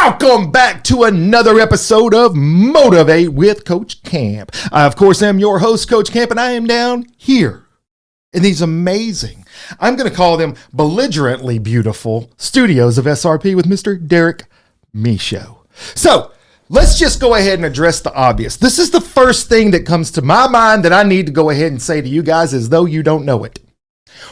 Welcome back to another episode of Motivate with Coach Camp. I, of course, am your host, Coach Camp, and I am down here in these amazing, I'm going to call them belligerently beautiful studios of SRP with Mr. Derek Michaud. So let's just go ahead and address the obvious. This is the first thing that comes to my mind that I need to go ahead and say to you guys as though you don't know it.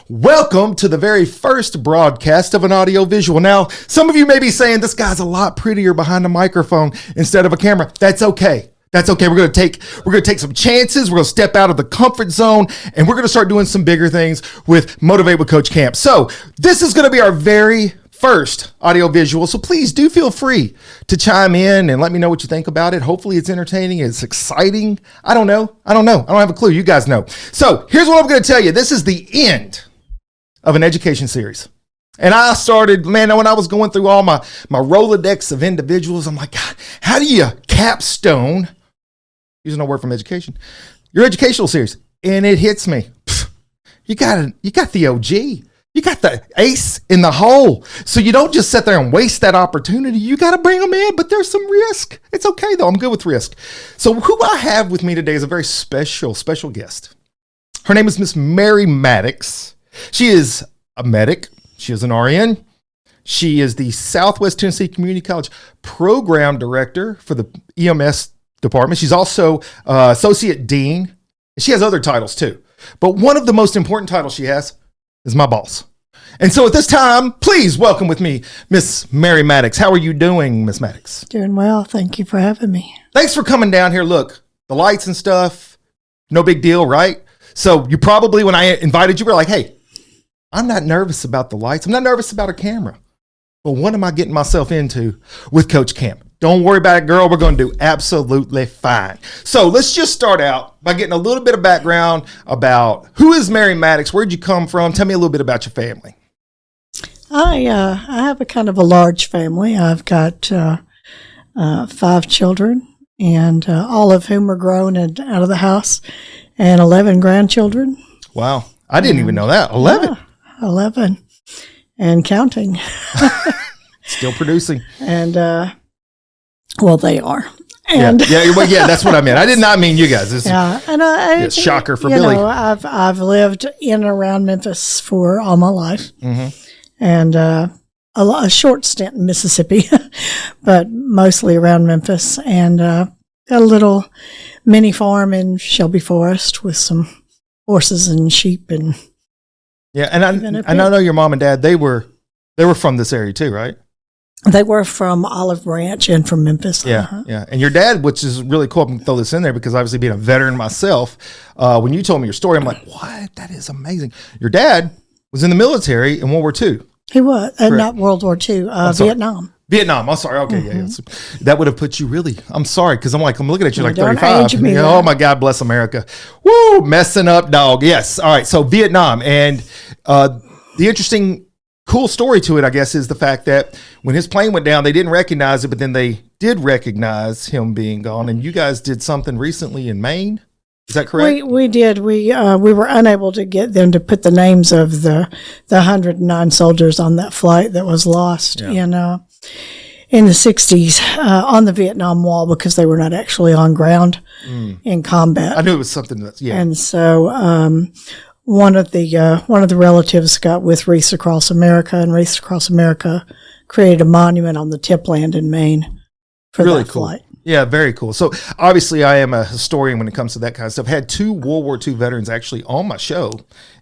Welcome to the very first broadcast of an audio visual. Now, some of you may be saying this guy's a lot prettier behind a microphone instead of a camera. That's okay. That's okay. We're going to take some chances. We're going to step out of the comfort zone and we're going to start doing some bigger things with Motivate with Coach Camp. So this is going to be our very first audio visual. So please do feel free to chime in and let me know what you think about it. Hopefully it's entertaining. It's exciting. I don't know. I don't have a clue. You guys know. So here's what I'm going to tell you. This is the end of an education series. And I started, man, when I was going through all my Rolodex of individuals, I'm like, God, how do you capstone, using a word from education, your educational series? And it hits me. You got the OG. You got the ace in the hole. So you don't just sit there and waste that opportunity. You got to bring them in, but there's some risk. It's okay, though. I'm good with risk. So who I have with me today is a very special guest. Her name is Miss Merry Mattix. She is a medic. She is an RN. She is the Southwest Tennessee Community College Program Director for the EMS department. She's also Associate Dean. She has other titles, too. But one of the most important titles she has is my boss. And so at this time, please welcome with me, Miss Merry Mattix. How are you doing, Miss Mattix? Doing well. Thank you for having me. Thanks for coming down here. Look, the lights and stuff, no big deal, right? So you probably, when I invited you, were like, hey, I'm not nervous about the lights. I'm not nervous about a camera. But what am I getting myself into with Coach Camp? Don't worry about it, girl. We're going to do absolutely fine. So let's just start out by getting a little bit of background about who is Merry Mattix? Where'd you come from? Tell me a little bit about your family. I have a kind of a large family. I've got 5 children, and all of whom are grown and out of the house, and 11 grandchildren. Wow. I didn't even know that. 11. Yeah, 11 and counting. Still producing. And, well, they are. And yeah, that's what I meant. I did not mean you guys. It's shocker for Billy. I've lived in and around Memphis for all my life, and a short stint in Mississippi, but mostly around Memphis, and got a little mini farm in Shelby Forest with some horses and sheep and I know your mom and dad. They were from this area too, right? They were from Olive Branch and from Memphis. Yeah. And your dad, which is really cool, I'm going to throw this in there because obviously being a veteran myself, when you told me your story, I'm like, what? That is amazing. Your dad was in the military in World War II. He was, not World War II, Vietnam. Vietnam. I'm sorry. Okay. Yeah. That would have put you really, I'm sorry. Cause I'm looking at you like don't 35. Age me oh my God, bless America. Woo, messing up dog. Yes. All right. So Vietnam, and the interesting cool story to it, I guess, is the fact that when his plane went down, they didn't recognize it, but then they did recognize him being gone. And you guys did something recently in Maine. Is that correct? We did. We were unable to get them to put the names of the 109 soldiers on that flight that was lost in the 60s on the Vietnam Wall because they were not actually on ground in combat. I knew it was something that's And so one of the relatives got with Wreaths Across America, and Wreaths Across America created a monument on the tip land in Maine for really that cool. flight. Yeah, very cool. So obviously I am a historian when it comes to that kind of stuff. I had 2 World War II veterans actually on my show.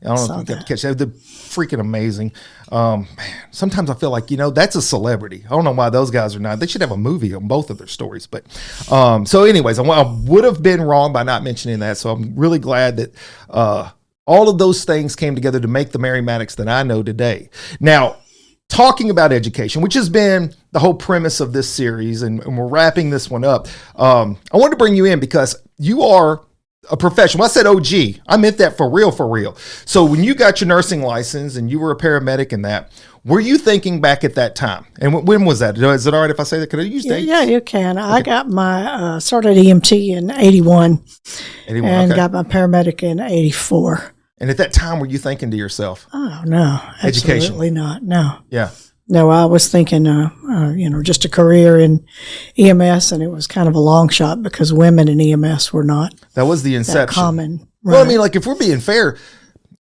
I don't know if you got to catch that. They're freaking amazing. Man, sometimes I feel like, that's a celebrity. I don't know why those guys are not. They should have a movie on both of their stories. But so anyways, I would have been wrong by not mentioning that. So I'm really glad that all of those things came together to make the Merry Mattix that I know today. Now, talking about education, which has been the whole premise of this series, and we're wrapping this one up. I wanted to bring you in because you are a professional. When I said OG, I meant that for real. So when you got your nursing license and you were a paramedic in that, were you thinking back at that time? And when was that? Is it all right if I say that? Could I use dates? Yeah, you can. Okay. I got my, started EMT in 81 and got my paramedic in 84. And at that time, were you thinking to yourself? Oh, no. Absolutely not. No. Yeah. No, I was thinking, just a career in EMS, and it was kind of a long shot because women in EMS were not that was the inception. that common. Right. Well, I mean, like if we're being fair,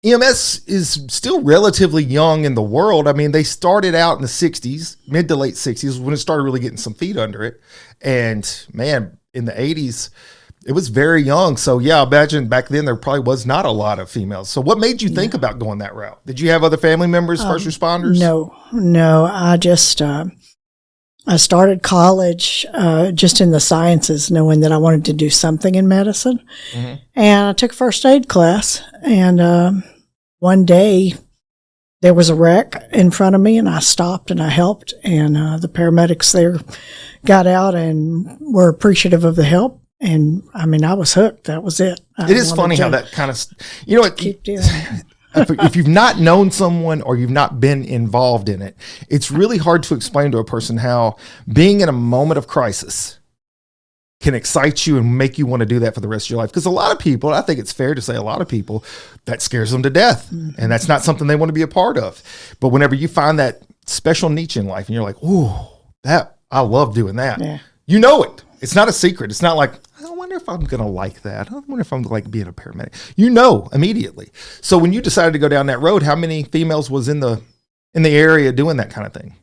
EMS is still relatively young in the world. I mean, they started out in the 60s, mid to late 60s when it started really getting some feet under it. And man, in the 80s, it was very young. So yeah, I imagine back then there probably was not a lot of females. So what made you think about going that route? Did you have other family members, first responders? No. I just, I started college just in the sciences, knowing that I wanted to do something in medicine. Mm-hmm. And I took a first aid class, and one day there was a wreck in front of me, and I stopped and I helped, and the paramedics there got out and were appreciative of the help. And I mean, I was hooked. That was it. It is funny how that kind of, you know what? Keep doing. If you've not known someone or you've not been involved in it, it's really hard to explain to a person how being in a moment of crisis can excite you and make you want to do that for the rest of your life. Because a lot of people, I think it's fair to say a lot of people, that scares them to death. Mm-hmm. And that's not something they want to be a part of. But whenever you find that special niche in life and you're like, ooh, I love doing that. Yeah. You know it. It's not a secret. It's not like, I wonder if I'm going to like that. I wonder if I'm like being a paramedic. You know immediately. So when you decided to go down that road, how many females was in the area doing that kind of thing?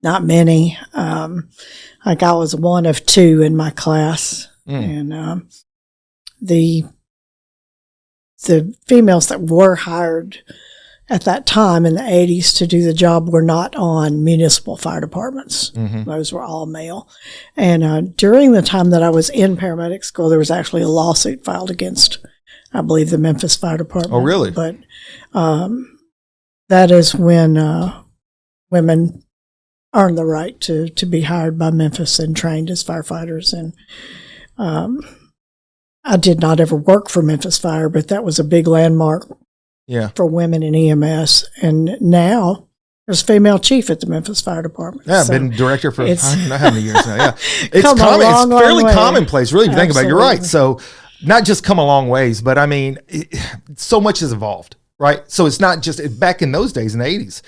Not many. Like I was one of two in my class, and the females that were hired at that time in the 80s to do the job were not on municipal fire departments. Mm-hmm. Those were all male. And during the time that I was in paramedic school, there was actually a lawsuit filed against, I believe, the Memphis Fire Department. Oh, really? But that is when women earned the right to be hired by Memphis and trained as firefighters. And I did not ever work for Memphis Fire, but that was a big landmark for women in EMS. And now there's a female chief at the Memphis Fire Department. Yeah, I've been director for I don't know how many years now. Yeah, it's common. It's fairly commonplace, really, if you think about it. You're right. So not just come a long ways, but I mean, so much has evolved, right? So it's not just back in those days in the 80s.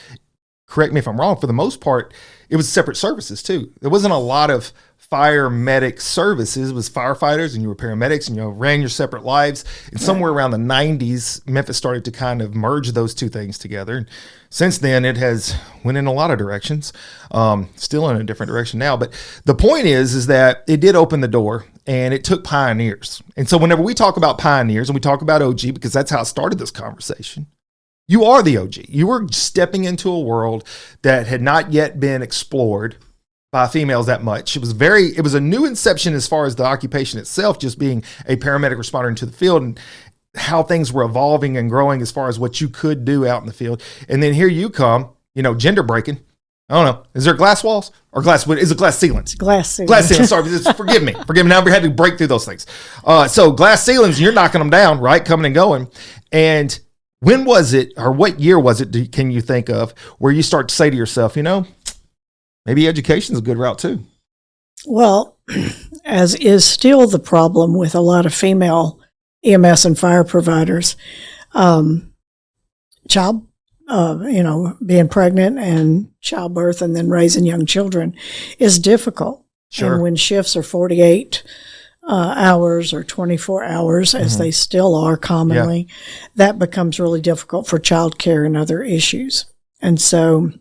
Correct me if I'm wrong. For the most part, it was separate services too. There wasn't a lot of fire medic services. It was firefighters and you were paramedics and you ran your separate lives. And somewhere around the 90s, Memphis started to kind of merge those two things together. And since then, it has went in a lot of directions, still in a different direction now. But the point is that it did open the door and it took pioneers. And so whenever we talk about pioneers and we talk about OG, because that's how it started this conversation, you are the OG. You were stepping into a world that had not yet been explored by females that much. It was a new inception as far as the occupation itself, just being a paramedic responder into the field and how things were evolving and growing as far as what you could do out in the field. And then here you come, gender breaking. I don't know. Is there glass walls or is it glass ceilings? It's glass ceilings. Glass ceilings. Sorry. Forgive me. Now we had to break through those things. So glass ceilings, you're knocking them down, right? Coming and going. And when was it, or what year was it, can you think of, where you start to say to yourself, maybe education is a good route too? Well, as is still the problem with a lot of female EMS and fire providers, being pregnant and childbirth and then raising young children is difficult. Sure. And when shifts are 48 hours or 24 hours, as they still are commonly, that becomes really difficult for childcare and other issues. And so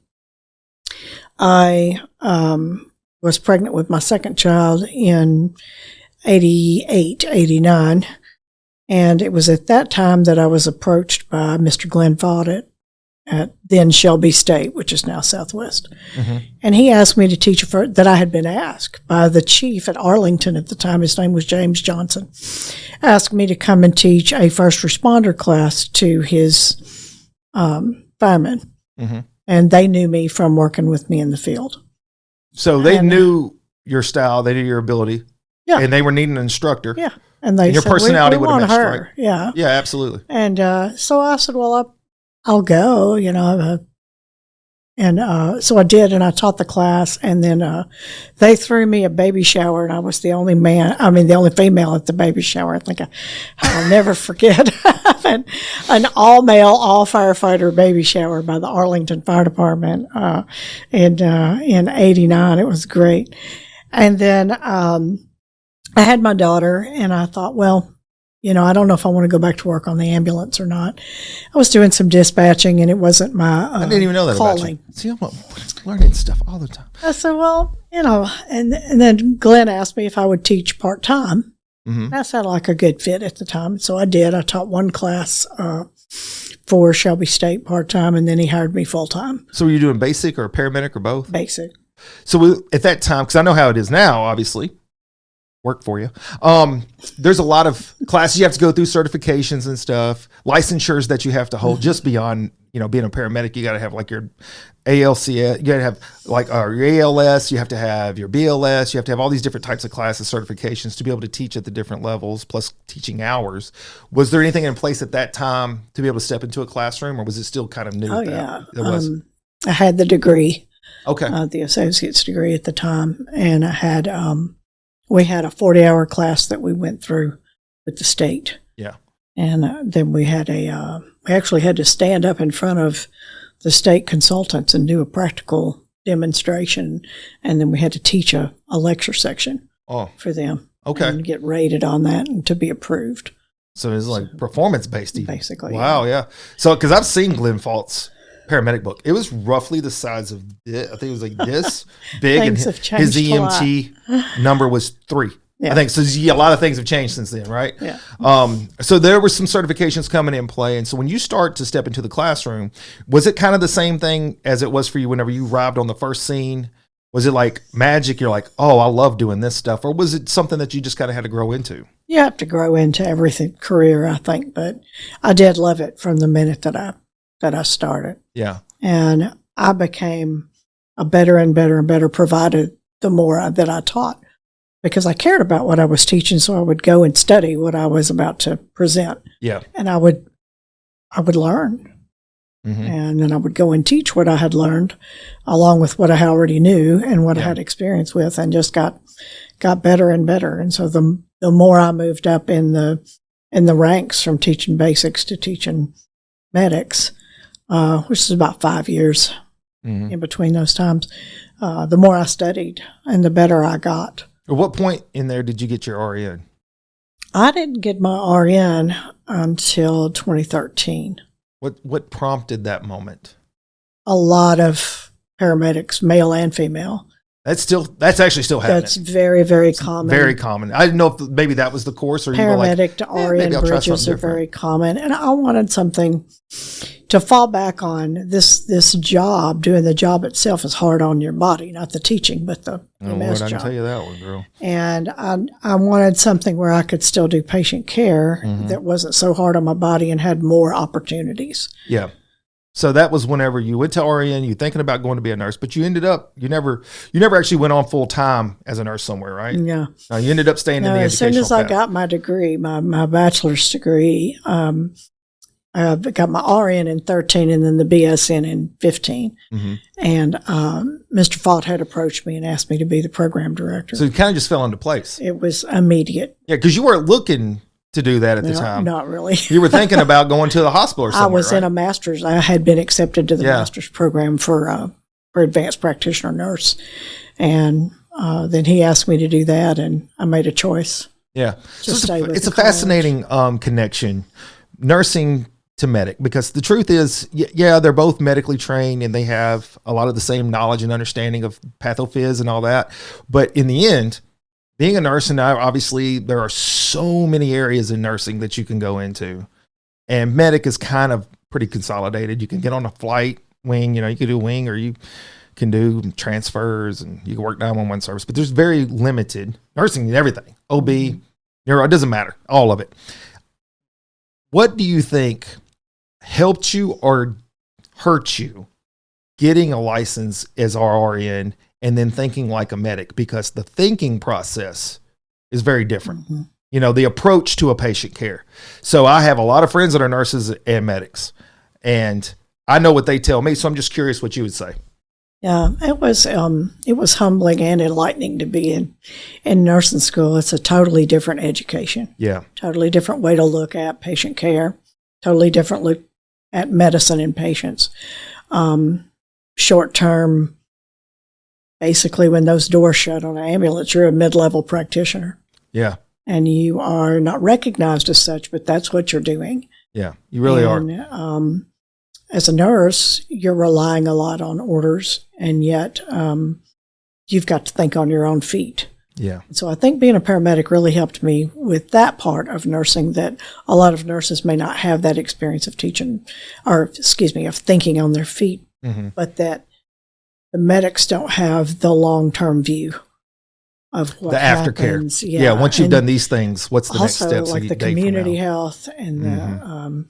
I was pregnant with my second child in 88, 89. And it was at that time that I was approached by Mr. Glenn Faudet at then Shelby State, which is now Southwest. Mm-hmm. And he asked me to teach that I had been asked by the chief at Arlington at the time. His name was James Johnson. Asked me to come and teach a first responder class to his firemen. Mm-hmm. And they knew me from working with me in the field. So they knew your style, they knew your ability. Yeah. And they were needing an instructor. Yeah. And your personality would have matched, her. Right? Yeah. Yeah, absolutely. And so I said, well, I'll go. so I did, and I taught the class, and then they threw me a baby shower, and I was the only female at the baby shower. I think I'll never forget an all-male, all-firefighter baby shower by the Arlington Fire Department in '89. It was great. And then I had my daughter, and I thought, well, I don't know if I want to go back to work on the ambulance or not. I was doing some dispatching, and it wasn't my I didn't even know that calling. about you. See, I'm learning stuff all the time. I said, well, and then Glenn asked me if I would teach part-time. Mm-hmm. That sounded like a good fit at the time. So I did. I taught one class for Shelby State part-time, and then he hired me full-time. So were you doing basic or paramedic or both? Basic. So at that time, because I know how it is now, obviously, work for you. There's a lot of classes you have to go through, certifications and stuff, licensures that you have to hold just beyond, being a paramedic. You got to have like your ALCS, you got to have like your ALS, you have to have your BLS, you have to have all these different types of classes, certifications to be able to teach at the different levels, plus teaching hours. Was there anything in place at that time to be able to step into a classroom, or was it still kind of new? Oh, yeah. It was. I had the degree. Okay. The associate's degree at the time. And I had, we had a 40-hour class that we went through with the state. Yeah. And then we had we actually had to stand up in front of the state consultants and do a practical demonstration. And then we had to teach a lecture section for them. Okay. And get rated on that and to be approved. So it's like performance-based even. Basically. Wow, yeah. So, because I've seen Glenn Fault's paramedic book. It was roughly the size of this. I think it was like this big. Things and have changed his EMT number was 3. Yeah. I think so. A lot of things have changed since then, right? Yeah. So there were some certifications coming in play, and so when you start to step into the classroom, was it kind of the same thing as it was for you whenever you arrived on the first scene? Was it like magic? You're like, oh, I love doing this stuff, or was it something that you just kind of had to grow into? You have to grow into everything career, I think, but I did love it from the minute that I started. Yeah. And I became a better and better and better provider the more that I taught, because I cared about what I was teaching. So I would go and study what I was about to present. Yeah. And I would learn. Mm-hmm. And then I would go and teach what I had learned along with what I already knew and what I had experience with, and just got better and better. And so the more I moved up in the ranks from teaching basics to teaching medics, which is about 5 years in between those times, the more I studied and the better I got. At what point in there did you get your RN? I didn't get my RN until 2013. What prompted that moment? A lot of paramedics, male and female. That's actually still happening. That's very, very common. Very common. I didn't know if maybe that was the course, or paramedic to RN bridges are very common. And I wanted something to fall back on. This job, doing the job itself, is hard on your body, not the teaching, but the MS job. I can tell you that one, girl. And I wanted something where I could still do patient care that wasn't so hard on my body and had more opportunities. Yeah. So that was whenever you went to RN, you thinking about going to be a nurse, but you ended up, you never actually went on full time as a nurse somewhere, right? Yeah. No, you ended up staying in the as educational soon as I path. got my degree, my bachelor's degree, I got my RN in 13 and then the BSN in 15. Mm-hmm. And Mr. Fott had approached me and asked me to be the program director. So it kind of just fell into place. It was immediate. Yeah, because you weren't looking to do that at the No, time. Not really. You were thinking about going to the hospital or somewhere, I was in a master's. I had been accepted to the master's program for advanced practitioner nurse. And then he asked me to do that, and I made a choice. Yeah. So it's a fascinating connection, nursing to medic, because the truth is, yeah, they're both medically trained and they have a lot of the same knowledge and understanding of pathophys and all that. But in the end, being a nurse, and obviously there are so many areas in nursing that you can go into, and medic is kind of pretty consolidated. You can get on a flight wing, you can do wing, or you can do transfers, and you can work 911 service, but there's very limited nursing and everything. OB, neuro, it doesn't matter, all of it. What do you think helped you or hurt you getting a license as RN and then thinking like a medic? Because the thinking process is very different. Mm-hmm. The approach to a patient care. So I have a lot of friends that are nurses and medics, and I know what they tell me, so I'm just curious what you would say. Yeah, it was humbling and enlightening to be in nursing school. It's a totally different education. Yeah. Totally different way to look at patient care. Totally different look at medicine and patients. Short term, basically when those doors shut on an ambulance, you're a mid-level practitioner. Yeah. And you are not recognized as such, but that's what you're doing. Yeah, you really are. As a nurse, you're relying a lot on orders, and yet you've got to think on your own feet. Yeah. So I think being a paramedic really helped me with that part of nursing, that a lot of nurses may not have that experience of teaching, of thinking on their feet, but that the medics don't have the long-term view of what the aftercare. Happens. Yeah. Once you've done these things, what's the next steps? Also, like the community health and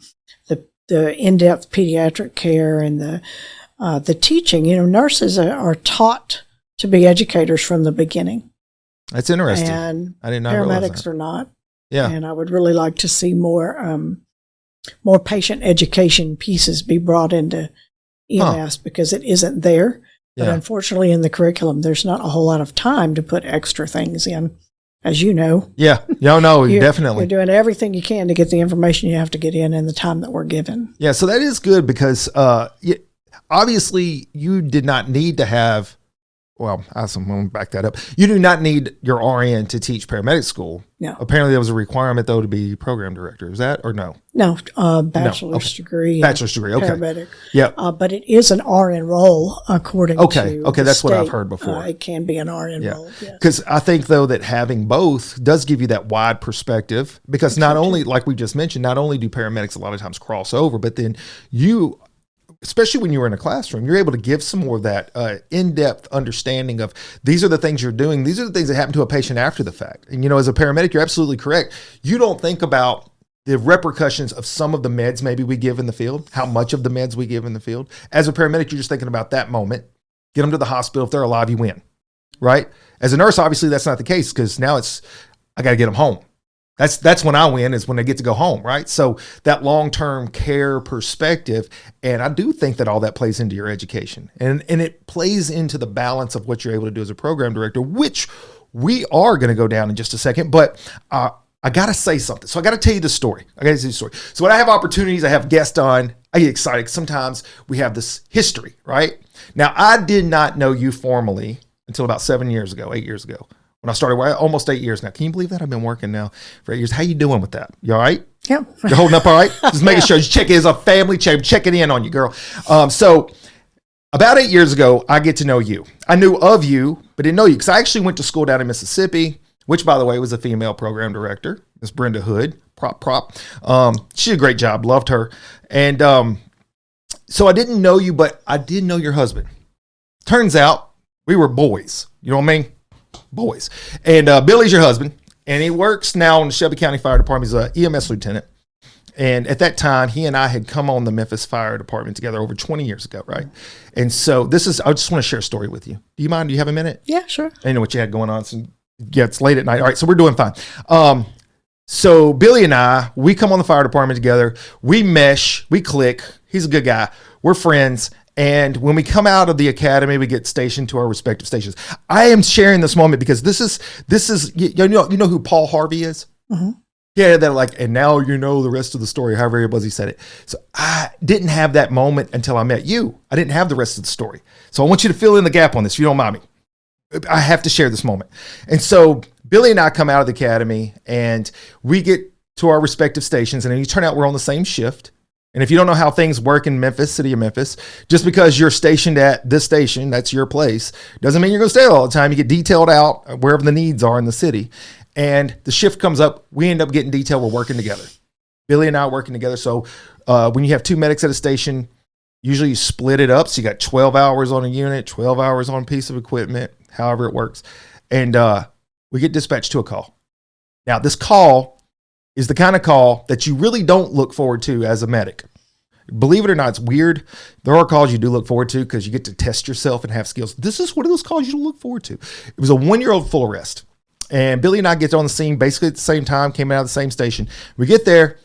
the in-depth pediatric care and the teaching. Nurses are taught to be educators from the beginning. That's interesting. And I did not realize paramedics that. are not. Yeah. And I would really like to see more patient education pieces be brought into EMS because it isn't there. But unfortunately, in the curriculum, there's not a whole lot of time to put extra things in, as you know. Yeah. No, definitely. You're doing everything you can to get the information you have to get in the time that we're given. Yeah, so that is good because obviously you did not need to have, well, I'm going to back that up. You do not need your RN to teach paramedic school. No. Apparently there was a requirement, though, to be program director. Is that or no? No, bachelor's degree. Bachelor's degree, okay. Paramedic. Yeah. But it is an RN role according to Okay, that's what I've heard before. It can be an RN role, yes. Because I think, though, that having both does give you that wide perspective because not only, like we just mentioned, not only do paramedics a lot of times cross over, but then you, especially when you're in a classroom, you're able to give some more of that in-depth understanding of these are the things you're doing. These are the things that happen to a patient after the fact. And, as a paramedic, you're absolutely correct. You don't think about the repercussions of some of the meds maybe we give in the field, how much of the meds we give in the field. As a paramedic, you're just thinking about that moment. Get them to the hospital. If they're alive, you win, right? As a nurse, obviously, that's not the case because now I got to get them home. That's when I win, is when they get to go home, right? So that long-term care perspective, and I do think that all that plays into your education. And it plays into the balance of what you're able to do as a program director, which we are going to go down in just a second. But I got to say something. So I got to tell you the story. So when I have opportunities, I have guests on, I get excited. Sometimes we have this history, right? Now, I did not know you formally until about 8 years ago. When I started, almost 8 years now. Can you believe that? I've been working now for 8 years. How you doing with that? You all right? Yeah. You're holding up all right? Just making sure you check it as a family check, checking in on you, girl. So about 8 years ago, I get to know you. I knew of you, but didn't know you because I actually went to school down in Mississippi, which, by the way, was a female program director, Miss Brenda Hood. Prop. She did a great job. Loved her. And so I didn't know you, but I did know your husband. Turns out we were boys. You know what I mean? Boys. And Billy's your husband, and he works now in the Shelby County Fire Department. He's an EMS lieutenant. And at that time, he and I had come on the Memphis Fire Department together over 20 years ago, right? And so I just want to share a story with you. Do you mind? Do you have a minute? Yeah, sure. I know what you had going on. So yeah, it's late at night. All right, so we're doing fine. So Billy and I, we come on the fire department together. We mesh. We click. He's a good guy. We're friends. And when we come out of the academy, we get stationed to our respective stations. I am sharing this moment because this is you know who Paul Harvey is? Mm-hmm. Yeah, that and now you know the rest of the story, however it was he said it. So I didn't have that moment until I met you. I didn't have the rest of the story. So I want you to fill in the gap on this, if you don't mind me. I have to share this moment. And so Billy and I come out of the academy and we get to our respective stations, and then you turn out we're on the same shift. And if you don't know how things work in Memphis, city of Memphis, just because you're stationed at this station, that's your place, doesn't mean you're going to stay there all the time. You get detailed out wherever the needs are in the city. And the shift comes up, we end up getting detailed, we're working together. Billy and I are working together. So when you have two medics at a station, usually you split it up. So you got 12 hours on a unit, 12 hours on a piece of equipment, however it works. And we get dispatched to a call. Now, this call is the kind of call that you really don't look forward to as a medic. Believe it or not, it's weird. There are calls you do look forward to because you get to test yourself and have skills. This is one of those calls you look forward to. It was a 1-year-old full arrest. And Billy and I get on the scene basically at the same time, came out of the same station. We get there,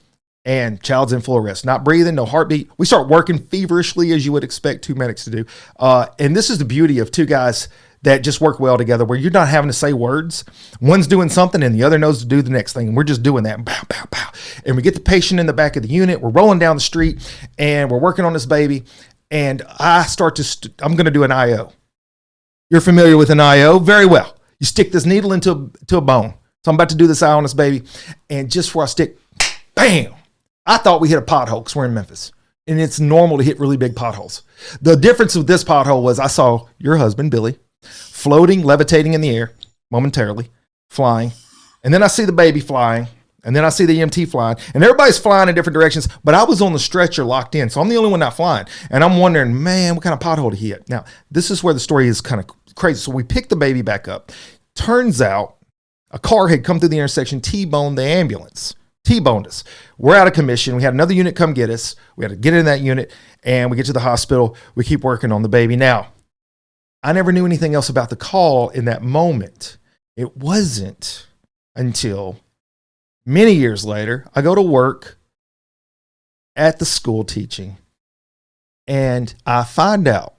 and child's in full arrest, not breathing, no heartbeat. We start working feverishly, as you would expect two medics to do. And this is the beauty of two guys that just work well together, where you're not having to say words. One's doing something and the other knows to do the next thing. And we're just doing that. Bow, bow, bow. And we get the patient in the back of the unit. We're rolling down the street and we're working on this baby. And I start to, I'm going to do an IO. You're familiar with an IO? Very well. You stick this needle into a bone. So I'm about to do this IO on this baby. And just before I stick, bam, I thought we hit a pothole because we're in Memphis. And it's normal to hit really big potholes. The difference with this pothole was I saw your husband, Billy, floating, levitating in the air, momentarily, flying. And then I see the baby flying. And then I see the EMT flying. And everybody's flying in different directions. But I was on the stretcher locked in. So I'm the only one not flying. And I'm wondering, man, what kind of pothole did he hit? Now, this is where the story is kind of crazy. So we picked the baby back up. Turns out a car had come through the intersection, T-boned the ambulance. T-boned us. We're out of commission. We had another unit come get us. We had to get in that unit. And we get to the hospital. We keep working on the baby. Now, I never knew anything else about the call in that moment. It wasn't until many years later, I go to work at the school teaching, and I find out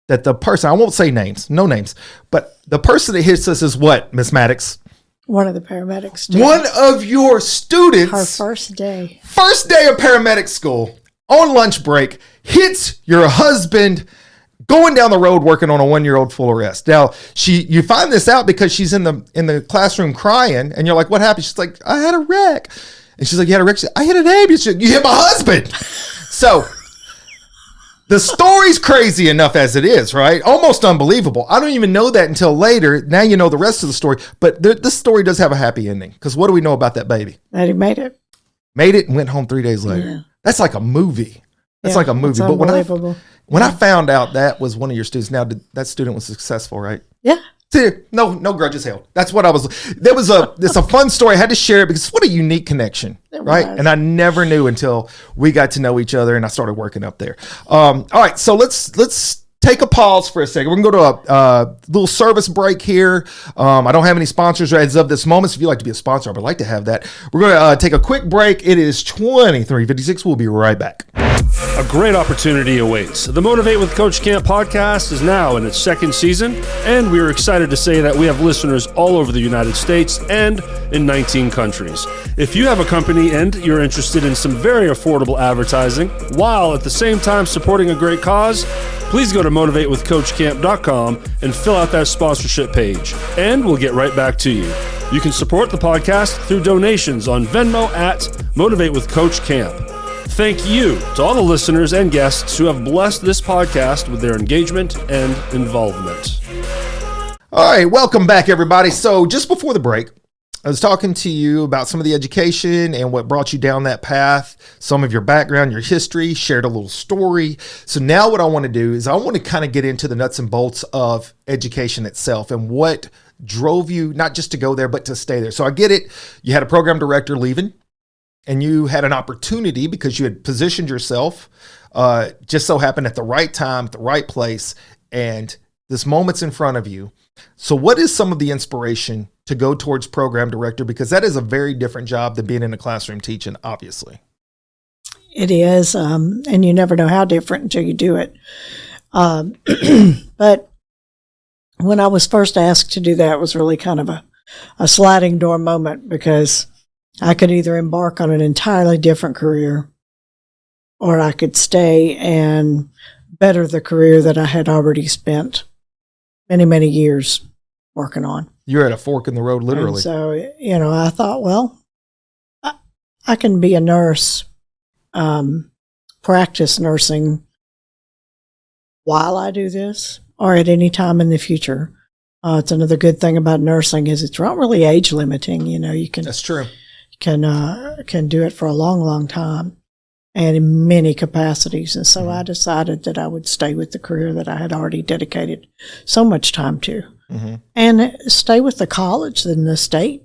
that the person, I won't say names, no names, but the person that hits us is what, Miss Mattix? One of the paramedics. One of your students. Her first day. First day of paramedic school, on lunch break, hits your husband going down the road working on a 1-year-old full arrest. Now, you find this out because she's in the classroom crying, and you're like, what happened? She's like, I had a wreck. And she's like, you had a wreck? I hit an ambulance. You hit my husband. So the story's crazy enough as it is, right? Almost unbelievable. I don't even know that until later. Now you know the rest of the story. But this story does have a happy ending, because what do we know about that baby? That he made it. Made it and went home 3 days later. Yeah. That's like a movie. That's like a movie. But when I found out that was one of your students, now that student was successful, right? Yeah. See, no grudges held. That's what I was. It's a fun story. I had to share it because what a unique connection, right? And I never knew until we got to know each other and I started working up there. All right, so let's take a pause for a second. We're going to go to a little service break here. I don't have any sponsors as of this moment. So if you'd like to be a sponsor, I would like to have that. We're going to take a quick break. It is 23:56. We'll be right back. A great opportunity awaits. The Motivate with Coach Camp podcast is now in its second season, and we are excited to say that we have listeners all over the United States and in 19 countries. If you have a company and you're interested in some very affordable advertising, while at the same time supporting a great cause, please go to motivatewithcoachcamp.com and fill out that sponsorship page, and we'll get right back to you. You can support the podcast through donations on Venmo at Motivate with Coach Camp. Thank you to all the listeners and guests who have blessed this podcast with their engagement and involvement. All right, welcome back, everybody. So just before the break, I was talking to you about some of the education and what brought you down that path, some of your background, your history, shared a little story. So now what I want to do is I want to kind of get into the nuts and bolts of education itself and what drove you not just to go there, but to stay there. So I get it. You had a program director leaving, and you had an opportunity because you had positioned yourself, just so happened at the right time, at the right place, and this moment's in front of you. So what is some of the inspiration to go towards program director? Because that is a very different job than being in a classroom teaching, obviously. It is, and you never know how different until you do it. But when I was first asked to do that, it was really kind of a sliding door moment, because I could either embark on an entirely different career, or I could stay and better the career that I had already spent many, many years working on. You're at a fork in the road, literally. And so, I thought, well, I can be a nurse, practice nursing while I do this, or at any time in the future. It's another good thing about nursing is it's not really age limiting. You can. That's true. Can do it for a long, long time and in many capacities. And so I decided that I would stay with the career that I had already dedicated so much time to, and stay with the college and the state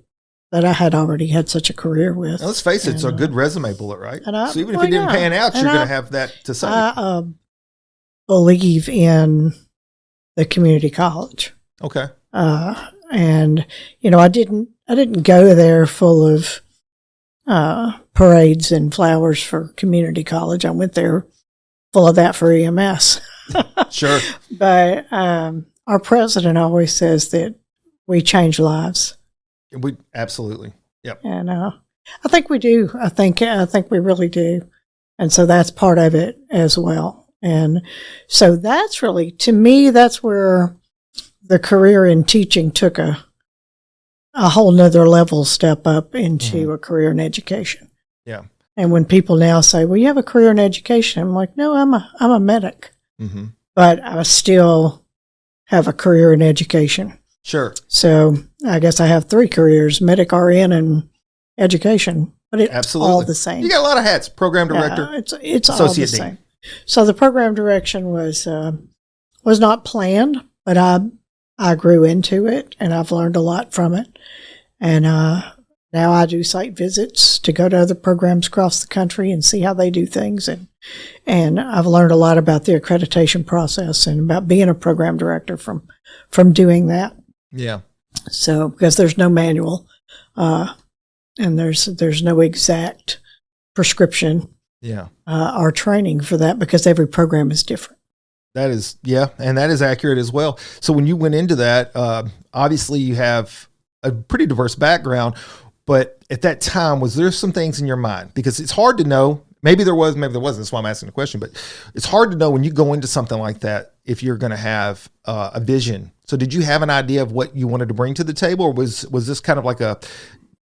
that I had already had such a career with. Now, let's face it, it's a good resume bullet, right? So even if it didn't pan out, you're going to have that to say. I believe in the community college. Okay. And I didn't go there full of parades and flowers for community college. I went there full of that for EMS. Sure. But our president always says that we change lives. We absolutely. Yep. And I think we do. I think we really do. And so that's part of it as well. And so that's really, to me, that's where the career in teaching took a whole nother level step up into a career in education. Yeah. And when people now say, well, you have a career in education, I'm like, no, I'm a medic, but I still have a career in education. Sure. So I guess I have 3 careers: medic, RN, and education. But it's Absolutely. all the same. You got a lot of hats: program director, it's all the associate dean. same. So the program direction was not planned, but I grew into it, and I've learned a lot from it. And now I do site visits to go to other programs across the country and see how they do things. And I've learned a lot about the accreditation process and about being a program director from doing that. Yeah. So, because there's no manual, and there's no exact prescription, or training for that, because every program is different. That is, and that is accurate as well. So when you went into that, obviously you have a pretty diverse background, but at that time, was there some things in your mind? Because it's hard to know. Maybe there was, maybe there wasn't. That's why I'm asking the question. But it's hard to know when you go into something like that if you're going to have a vision. So did you have an idea of what you wanted to bring to the table, or was this kind of like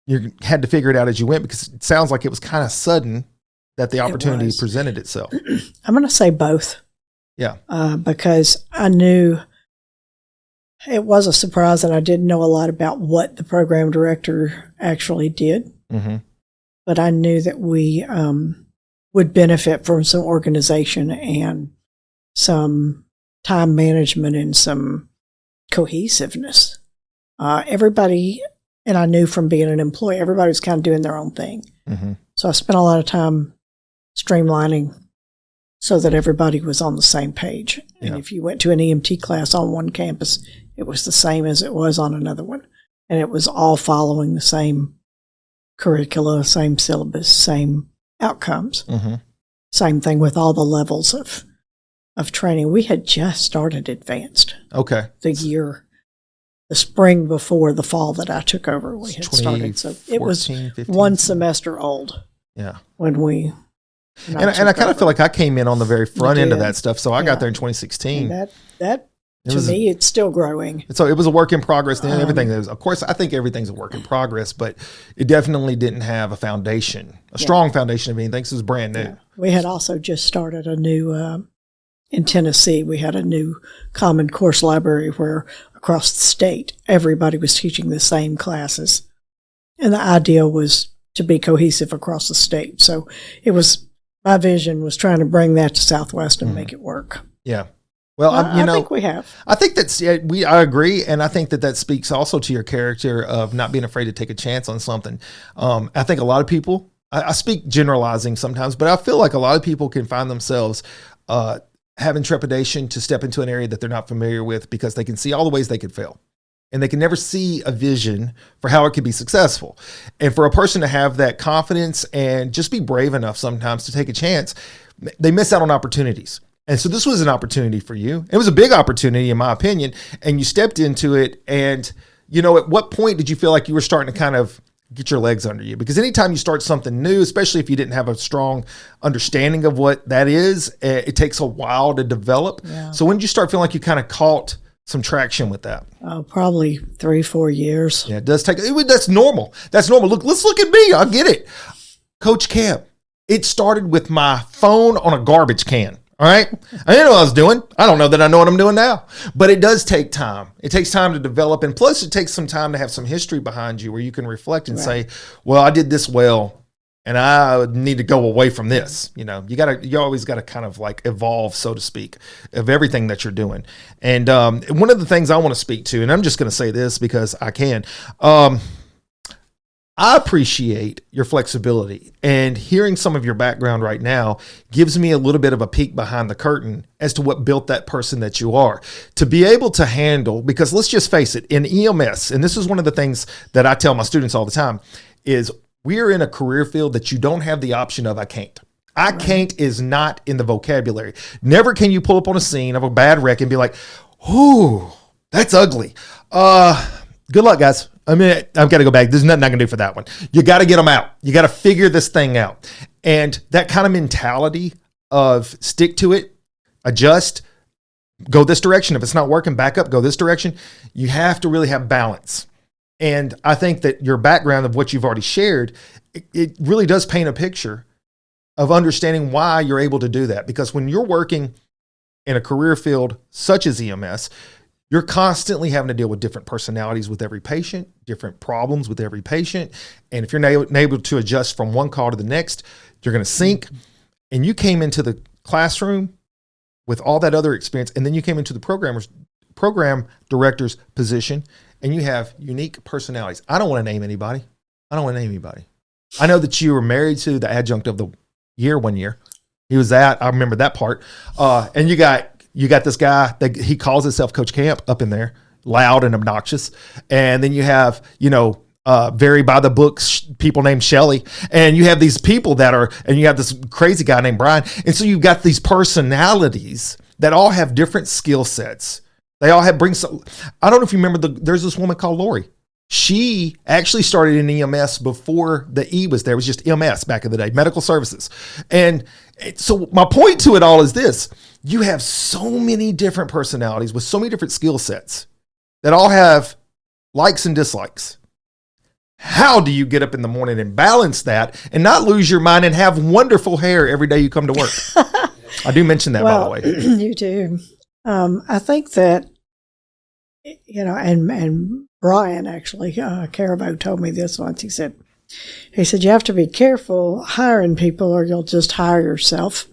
you had to figure it out as you went? Because it sounds like it was kind of sudden that the opportunity presented itself. I'm going to say both. Yeah. Because I knew it was a surprise that I didn't know a lot about what the program director actually did. But I knew that we would benefit from some organization and some time management and some cohesiveness. Everybody, and I knew from being an employee, everybody was kind of doing their own thing. So I spent a lot of time streamlining so that everybody was on the same page. And if you went to an EMT class on one campus, it was the same as it was on another one. And it was all following the same curricula, same syllabus, same outcomes. Same thing with all the levels of training. We had just started advanced. Okay. The spring before the fall that I took over, we had started. So it was 15, one semester old. Yeah. When we... And I kind of feel like I came in on the very front end of that stuff. So I got there in 2016. And that to me, it's still growing. So it was a work in progress then. Everything was, of course, I think everything's a work in progress, but it definitely didn't have a foundation, a strong foundation of anything. So it was brand new. Yeah. We had also just started a new, in Tennessee, we had a new common course library where across the state, everybody was teaching the same classes. And the idea was to be cohesive across the state. So my vision was trying to bring that to Southwest and make it work. Yeah. Well, I think we have. I think I agree. And I think that speaks also to your character of not being afraid to take a chance on something. I think a lot of people, I speak generalizing sometimes, but I feel like a lot of people can find themselves having trepidation to step into an area that they're not familiar with because they can see all the ways they could fail. And they can never see a vision for how it could be successful. And for a person to have that confidence and just be brave enough sometimes to take a chance, they miss out on opportunities. And so this was an opportunity for you. It was a big opportunity, in my opinion, and you stepped into it. And, at what point did you feel like you were starting to kind of get your legs under you? Because anytime you start something new, especially if you didn't have a strong understanding of what that is, it takes a while to develop. Yeah. So when did you start feeling like you kind of caught some traction with that? Probably 3-4 years. Yeah, it does take. That's normal. That's normal. Let's look at me. I get it. Coach Camp. It started with my phone on a garbage can. All right. I didn't know what I was doing. I don't know that I know what I'm doing now, but it does take time. It takes time to develop. And plus it takes some time to have some history behind you where you can reflect and say, well, I did this well, and I need to go away from this. You always got to kind of like evolve, so to speak, of everything that you're doing. And one of the things I want to speak to, and I'm just going to say this because I can, I appreciate your flexibility, and hearing some of your background right now gives me a little bit of a peek behind the curtain as to what built that person that you are. To be able to handle, because let's just face it, in EMS, and this is one of the things that I tell my students all the time, is we're in a career field that you don't have the option of I can't. I can't is not in the vocabulary. Never can you pull up on a scene of a bad wreck and be like, "Ooh, that's ugly. Good luck, guys. I mean, I've got to go back. There's nothing I can do for that one." You got to get them out. You got to figure this thing out. And that kind of mentality of stick to it, adjust, go this direction. If it's not working, back up, go this direction. You have to really have balance. And I think that your background of what you've already shared, it really does paint a picture of understanding why you're able to do that. Because when you're working in a career field such as EMS, you're constantly having to deal with different personalities with every patient, different problems with every patient. And if you're not able to adjust from one call to the next, you're going to sink. And you came into the classroom with all that other experience, and then you came into the program director's position, and you have unique personalities. I don't want to name anybody. I know that you were married to the adjunct of the year one year. He was that. I remember that part. And you got this guy that he calls himself Coach Camp up in there, loud and obnoxious. And then you have, very by the books people named Shelly. And you have these people and you have this crazy guy named Brian. And so you've got these personalities that all have different skill sets. They all bring some. I don't know if you remember there's this woman called Lori. She actually started in EMS before the E was there. It was just MS back in the day, medical services. And so my point to it all is this. You have so many different personalities with so many different skill sets that all have likes and dislikes. How do you get up in the morning and balance that and not lose your mind and have wonderful hair every day you come to work? I do mention that, by the way. You do. I think that, and Brian actually, Carabo told me this once. He said, you have to be careful hiring people or you'll just hire yourself.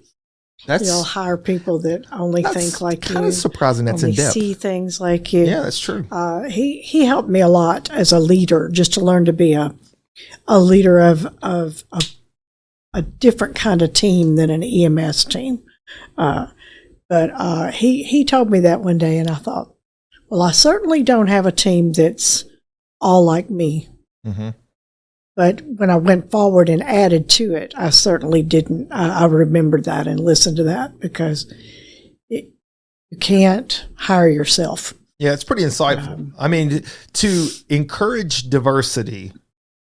You'll hire people that only think like you. Kind of surprising that's in depth. See things like you. Yeah, that's true. He helped me a lot as a leader, just to learn to be a leader of a different kind of team than an EMS team. But he told me that one day, and I thought, well, I certainly don't have a team that's all like me. Mm-hmm. But when I went forward and added to it, I certainly didn't. I remembered that and listened to that because you can't hire yourself. Yeah, it's pretty insightful. I mean, to encourage diversity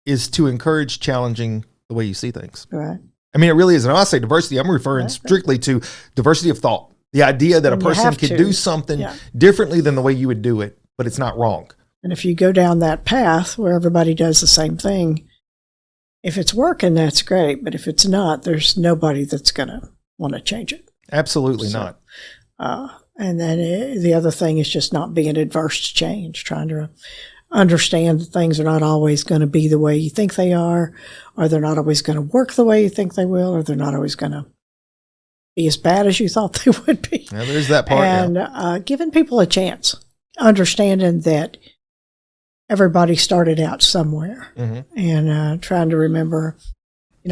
is to encourage challenging the way you see things. Right. I mean, it really is. And when I say diversity, I'm referring strictly to diversity of thought. The idea that a person can do something differently than the way you would do it, but it's not wrong. And if you go down that path where everybody does the same thing, if it's working, that's great. But if it's not, there's nobody that's going to want to change it. Absolutely not. And then the other thing is just not being adverse to change, trying to understand that things are not always going to be the way you think they are, or they're not always going to work the way you think they will, or they're not always going to be as bad as you thought they would be. Yeah, there's that part. And giving people a chance, understanding that everybody started out somewhere, and trying to remember,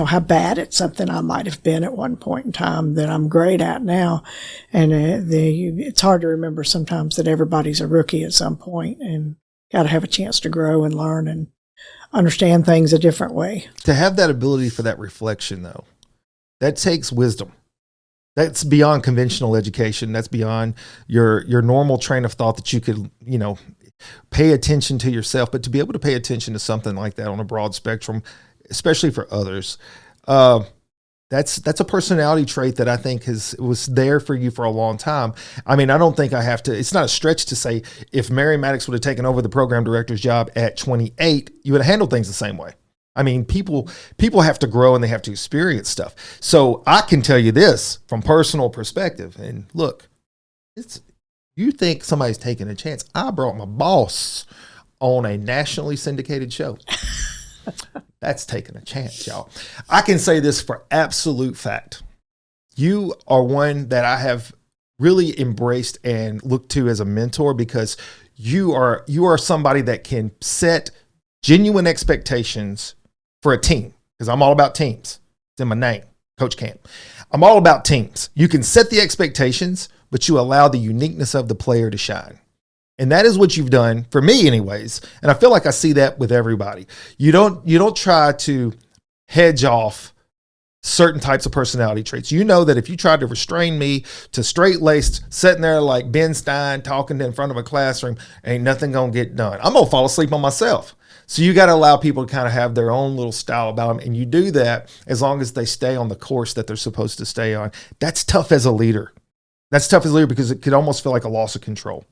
how bad at something I might have been at one point in time that I'm great at now. And it's hard to remember sometimes that everybody's a rookie at some point and got to have a chance to grow and learn and understand things a different way. To have that ability for that reflection, though, that takes wisdom. That's beyond conventional education. That's beyond your normal train of thought that you could, pay attention to yourself. But to be able to pay attention to something like that on a broad spectrum, especially for others, that's a personality trait that I think was there for you for a long time. I mean, I don't think I have to. It's not a stretch to say if Merry Mattix would have taken over the program director's job at 28, you would have handled things the same way. I mean, people have to grow and they have to experience stuff. So I can tell you this from personal perspective. And look, you think somebody's taking a chance. I brought my boss on a nationally syndicated show. That's taking a chance, y'all. I can say this for absolute fact. You are one that I have really embraced and looked to as a mentor because you are somebody that can set genuine expectations for a team, because I'm all about teams. It's in my name, Coach Camp. I'm all about teams. You can set the expectations, but you allow the uniqueness of the player to shine. And that is what you've done for me anyways. And I feel like I see that with everybody. You don't try to hedge off certain types of personality traits. You know that if you tried to restrain me to straight-laced, sitting there like Ben Stein, talking in front of a classroom, ain't nothing going to get done. I'm going to fall asleep on myself. So you got to allow people to kind of have their own little style about them. And you do that as long as they stay on the course that they're supposed to stay on. That's tough as a leader. That's tough as a leader because it could almost feel like a loss of control.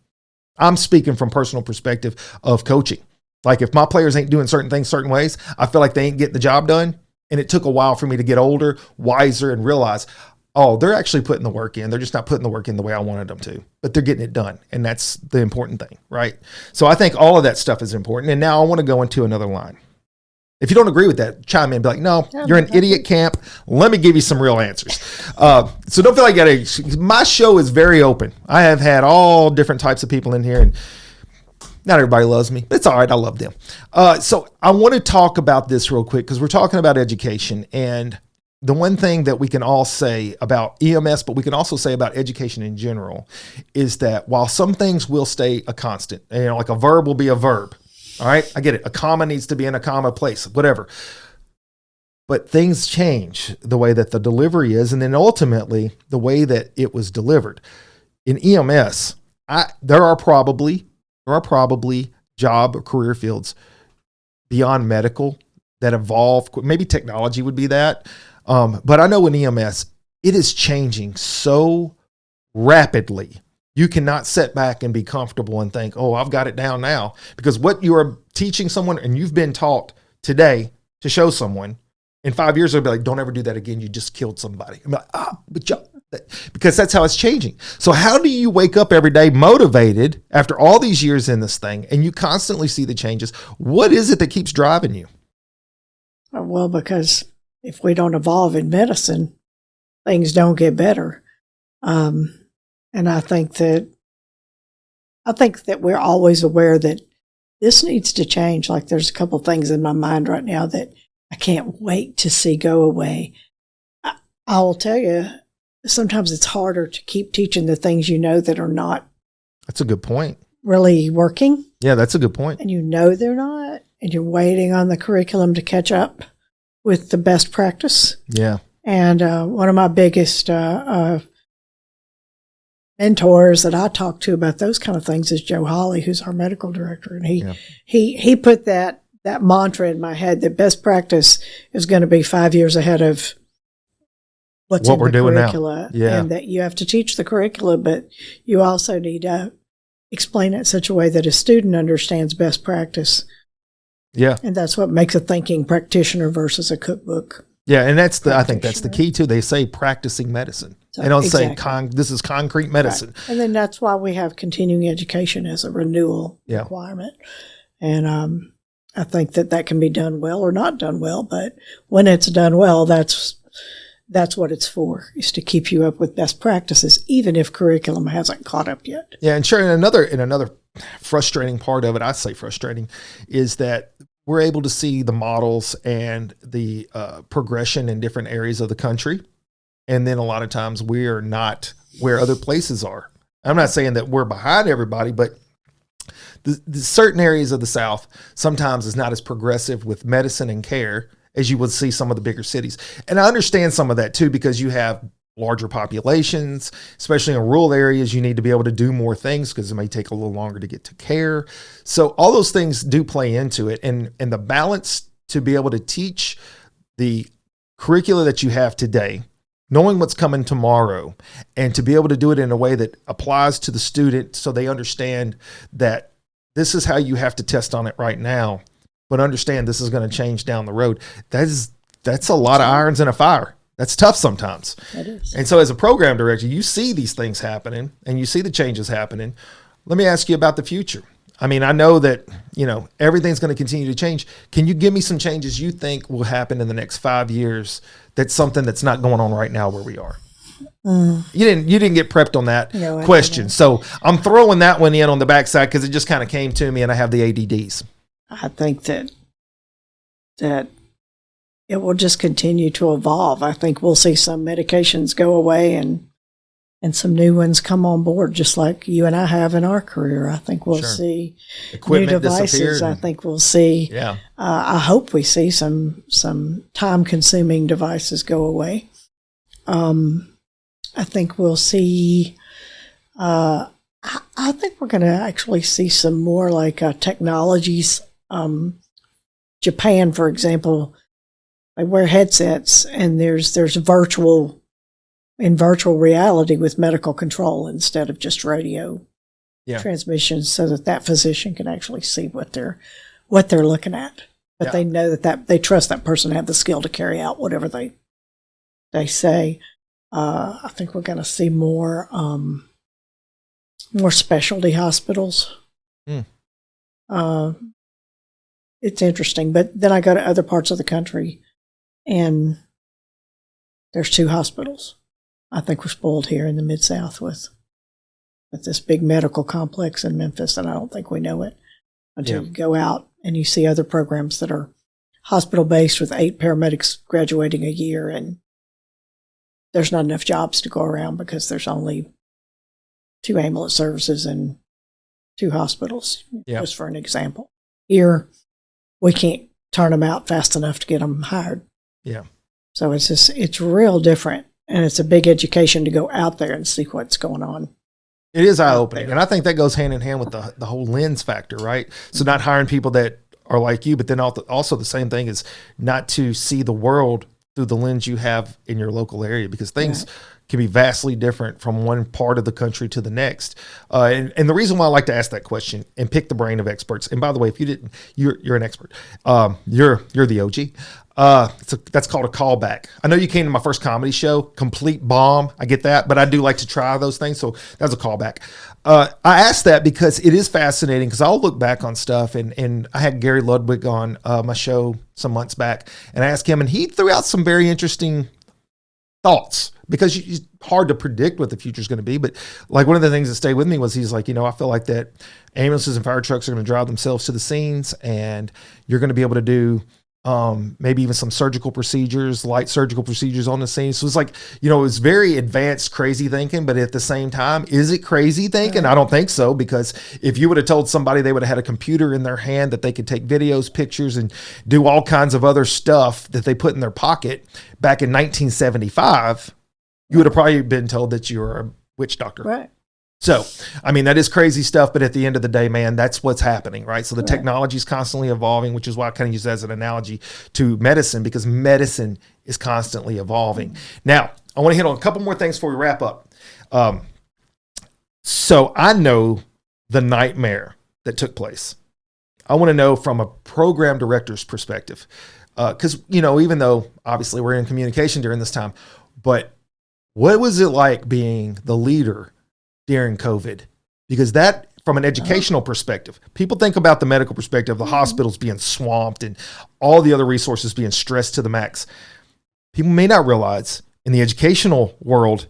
I'm speaking from personal perspective of coaching. Like if my players ain't doing certain things certain ways, I feel like they ain't getting the job done. And it took a while for me to get older, wiser, and realize, oh, they're actually putting the work in. They're just not putting the work in the way I wanted them to, but they're getting it done. And that's the important thing, right? So I think all of that stuff is important. And now I want to go into another line. If you don't agree with that, chime in and be like, no, you're an idiot camp. Let me give you some real answers. So don't feel like you gotta, my show is very open. I have had all different types of people in here, and not everybody loves me, but it's all right. I love them. So I want to talk about this real quick because we're talking about education. And the one thing that we can all say about EMS, but we can also say about education in general, is that while some things will stay a constant, like a verb will be a verb. All right, I get it. A comma needs to be in a comma place, whatever. But things change the way that the delivery is, and then ultimately the way that it was delivered. In EMS, there are probably job or career fields beyond medical that evolve. Maybe technology would be that. But I know in EMS, it is changing so rapidly. You cannot sit back and be comfortable and think, oh, I've got it down now. Because what you are teaching someone and you've been taught today to show someone, in 5 years, they'll be like, don't ever do that again. You just killed somebody. I'm like, because that's how it's changing. So how do you wake up every day motivated after all these years in this thing and you constantly see the changes? What is it that keeps driving you? Well, because if we don't evolve in medicine, things don't get better. And I think that we're always aware that this needs to change. Like there's a couple things in my mind right now that I can't wait to see go away. I will tell you, sometimes it's harder to keep teaching the things you know that are not. That's a good point. Really working. Yeah, that's a good point. And you know they're not, and you're waiting on the curriculum to catch up with the best practice. Yeah. And one of my biggest mentors that I talk to about those kind of things is Joe Hawley, who's our medical director. And he put that mantra in my head that best practice is going to be 5 years ahead of what we're doing curricula. Now. Yeah. And that you have to teach the curricula, but you also need to explain it in such a way that a student understands best practice. Yeah. And that's what makes a thinking practitioner versus a cookbook. Yeah, and I think that's the key too. They say practicing medicine. They don't say this is concrete medicine. Right. And then that's why we have continuing education as a renewal requirement. And I think that can be done well or not done well, but when it's done well, that's what it's for, is to keep you up with best practices, even if curriculum hasn't caught up yet. Yeah, and sure, another frustrating part of it, I say frustrating, is that we're able to see the models and the progression in different areas of the country. And then a lot of times we are not where other places are. I'm not saying that we're behind everybody, but the certain areas of the South sometimes is not as progressive with medicine and care as you would see some of the bigger cities. And I understand some of that too, because you have larger populations, especially in rural areas. You need to be able to do more things because it may take a little longer to get to care. So all those things do play into it. And the balance to be able to teach the curricula that you have today, knowing what's coming tomorrow, and to be able to do it in a way that applies to the student so they understand that this is how you have to test on it right now, but understand this is going to change down the road. That's a lot of irons in a fire. That's tough sometimes. It is. And so as a program director, you see these things happening and you see the changes happening. Let me ask you about the future. I mean, I know that, everything's going to continue to change. Can you give me some changes you think will happen in the next 5 years? That's something that's not going on right now where we are. You didn't get prepped on that question. So I'm throwing that one in on the backside because it just kind of came to me and I have the ADDs. I think that it will just continue to evolve. I think we'll see some medications go away and and some new ones come on board, just like you and I have in our career. I think we'll see equipment new devices. I think we'll see. I hope we see some time-consuming devices go away. I think we'll see. I think we're going to actually see some more like technologies. Japan, for example, they wear headsets, and there's virtual reality with medical control instead of just radio transmissions, so that physician can actually see what they're looking at. But they know that they trust that person to have the skill to carry out whatever they say. I think we're going to see more specialty hospitals. It's interesting, but then I go to other parts of the country, and there's 2 hospitals. I think we're spoiled here in the Mid-South with this big medical complex in Memphis, and I don't think we know it until you go out and you see other programs that are hospital-based with 8 paramedics graduating a year, and there's not enough jobs to go around because there's only 2 ambulance services and 2 hospitals, just for an example. Here, we can't turn them out fast enough to get them hired. Yeah. So it's real different, and it's a big education to go out there and see what's going on. It is eye-opening, and I think that goes hand in hand with the whole lens factor, right? So not hiring people that are like you, but then also the same thing is not to see the world through the lens you have in your local area, because things can be vastly different from one part of the country to the next. And the reason why I like to ask that question and pick the brain of experts, and by the way, if you didn't, you're an expert. You're the OG. That's called a callback. I know you came to my first comedy show, complete bomb. I get that, but I do like to try those things. So that's a callback. I asked that because it is fascinating, because I'll look back on stuff, and I had Gary Ludwig on my show some months back, and I asked him, and he threw out some very interesting thoughts, because it's hard to predict what the future is going to be. But like, one of the things that stayed with me was, he's like, I feel like that ambulances and fire trucks are going to drive themselves to the scenes, and you're going to be able to do maybe even some surgical procedures, light surgical procedures on the scene. So it's like, it's very advanced, crazy thinking, but at the same time, is it crazy thinking? I don't think so, because if you would have told somebody they would have had a computer in their hand that they could take videos, pictures, and do all kinds of other stuff that they put in their pocket back in 1975, you would have probably been told that you were a witch doctor. Right. So, that is crazy stuff, but at the end of the day, man, that's what's happening, right? So the technology is constantly evolving, which is why I kind of use that as an analogy to medicine, because medicine is constantly evolving. Now, I want to hit on a couple more things before we wrap up. So I know the nightmare that took place. I want to know from a program director's perspective, because, even though obviously we're in communication during this time, but what was it like being the leader during COVID? Because that, from an educational perspective, people think about the medical perspective, the hospitals being swamped and all the other resources being stressed to the max. People may not realize in the educational world,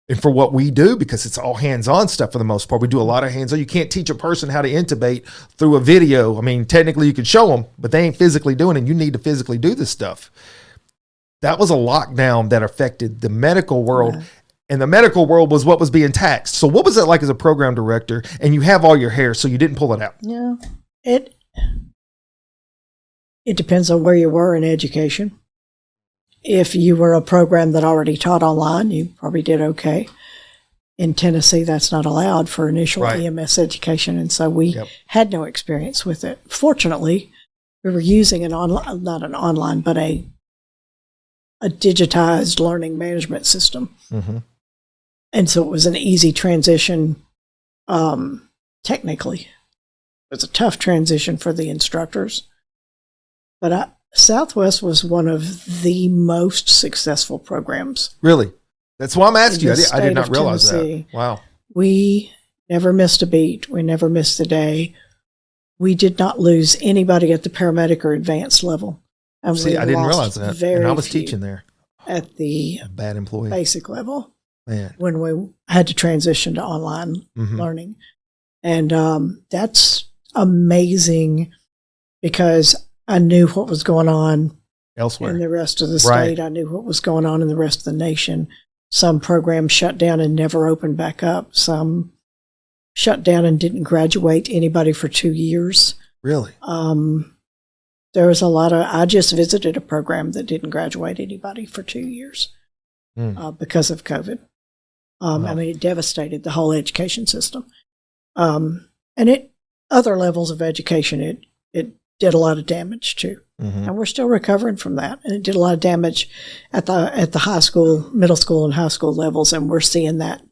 and for what we do, because it's all hands-on stuff for the most part, we do a lot of hands-on. You can't teach a person how to intubate through a video. Technically you could show them, but they ain't physically doing it. You need to physically do this stuff. That was a lockdown that affected the medical world. Yeah. And the medical world was what was being taxed. So what was it like as a program director? And you have all your hair, so you didn't pull it out. Yeah. It depends on where you were in education. If you were a program that already taught online, you probably did okay. In Tennessee, that's not allowed for initial EMS education, and so we had no experience with it. Fortunately, we were using not an online, but a digitized learning management system. Mm-hmm. And so it was an easy transition, technically. It was a tough transition for the instructors. But Southwest was one of the most successful programs. Really? That's why I'm asking you. I did not realize that. Wow. We never missed a beat. We never missed a day. We did not lose anybody at the paramedic or advanced level. And I didn't realize that. And I was teaching there. At the bad employee basic level. Man. When we had to transition to online learning. And that's amazing, because I knew what was going on elsewhere in the rest of the state. I knew what was going on in the rest of the nation. Some programs shut down and never opened back up. Some shut down and didn't graduate anybody for 2 years. Really? There was a lot of, I just visited a program that didn't graduate anybody for 2 years because of COVID. I mean, it devastated the whole education system. And other levels of education, it did a lot of damage too. And we're still recovering from that. And it did a lot of damage at the high school, middle school, and high school levels. And we're seeing that.